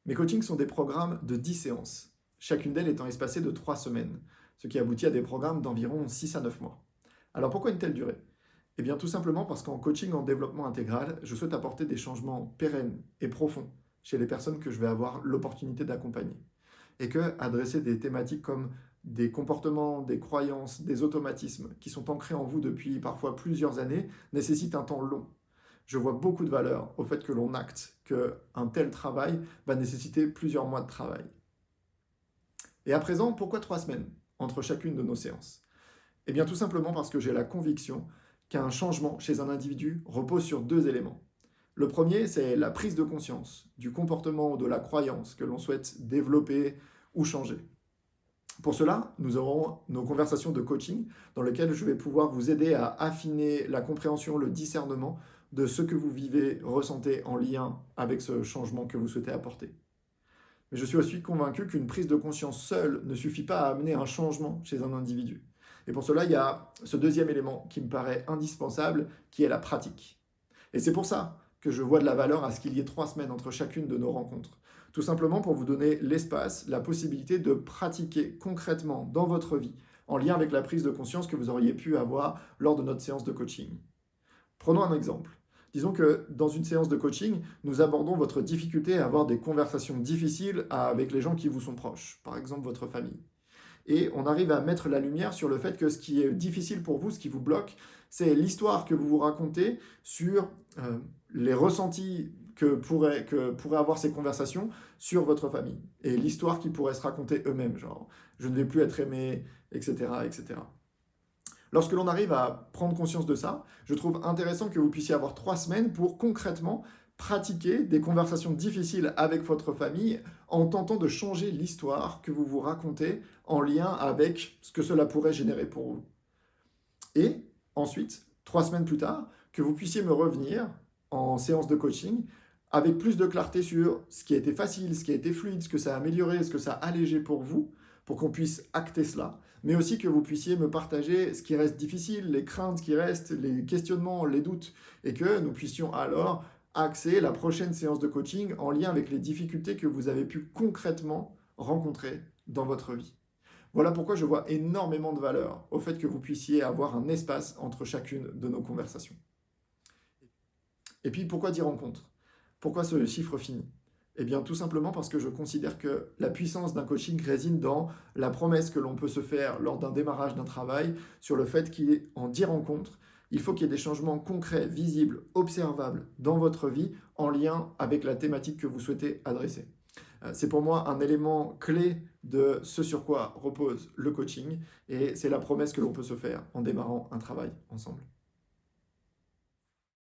Mes coachings sont des programmes de 10 séances, chacune d'elles étant espacée de 3 semaines, ce qui aboutit à des programmes d'environ 6 à 9 mois. Alors pourquoi une telle durée? Eh bien tout simplement parce qu'en coaching en développement intégral, je souhaite apporter des changements pérennes et profonds chez les personnes que je vais avoir l'opportunité d'accompagner. Et que adresser des thématiques comme des comportements, des croyances, des automatismes qui sont ancrés en vous depuis parfois plusieurs années nécessite un temps long. Je vois beaucoup de valeur au fait que l'on acte qu'un tel travail va nécessiter plusieurs mois de travail. Et à présent, pourquoi 3 semaines entre chacune de nos séances? Eh bien tout simplement parce que j'ai la conviction qu'un changement chez un individu repose sur 2 éléments. Le premier, c'est la prise de conscience du comportement ou de la croyance que l'on souhaite développer ou changer. Pour cela, nous aurons nos conversations de coaching dans lesquelles je vais pouvoir vous aider à affiner la compréhension, le discernement de ce que vous vivez, ressentez en lien avec ce changement que vous souhaitez apporter. Mais je suis aussi convaincu qu'une prise de conscience seule ne suffit pas à amener un changement chez un individu. Et pour cela, il y a ce deuxième élément qui me paraît indispensable, qui est la pratique. Et c'est pour ça que je vois de la valeur à ce qu'il y ait 3 semaines entre chacune de nos rencontres. Tout simplement pour vous donner l'espace, la possibilité de pratiquer concrètement dans votre vie, en lien avec la prise de conscience que vous auriez pu avoir lors de notre séance de coaching. Prenons un exemple. Disons que dans une séance de coaching, nous abordons votre difficulté à avoir des conversations difficiles avec les gens qui vous sont proches, par exemple votre famille. Et on arrive à mettre la lumière sur le fait que ce qui est difficile pour vous, ce qui vous bloque, c'est l'histoire que vous vous racontez sur les ressentis que pourraient avoir ces conversations sur votre famille. Et l'histoire qu'ils pourraient se raconter eux-mêmes, genre « je ne vais plus être aimé », etc., etc. Lorsque l'on arrive à prendre conscience de ça, je trouve intéressant que vous puissiez avoir 3 semaines pour concrètement pratiquer des conversations difficiles avec votre famille en tentant de changer l'histoire que vous vous racontez en lien avec ce que cela pourrait générer pour vous. Et ensuite, 3 semaines plus tard, que vous puissiez me revenir en séance de coaching avec plus de clarté sur ce qui a été facile, ce qui a été fluide, ce que ça a amélioré, ce que ça a allégé pour vous, pour qu'on puisse acter cela, mais aussi que vous puissiez me partager ce qui reste difficile, les craintes qui restent, les questionnements, les doutes, et que nous puissions alors axer la prochaine séance de coaching en lien avec les difficultés que vous avez pu concrètement rencontrer dans votre vie. Voilà pourquoi je vois énormément de valeur au fait que vous puissiez avoir un espace entre chacune de nos conversations. Et puis pourquoi dire rencontre? Pourquoi ce chiffre fini? Eh bien tout simplement parce que je considère que la puissance d'un coaching réside dans la promesse que l'on peut se faire lors d'un démarrage d'un travail sur le fait qu'en 10 rencontres, il faut qu'il y ait des changements concrets, visibles, observables dans votre vie en lien avec la thématique que vous souhaitez adresser. C'est pour moi un élément clé de ce sur quoi repose le coaching et c'est la promesse que l'on peut se faire en démarrant un travail ensemble.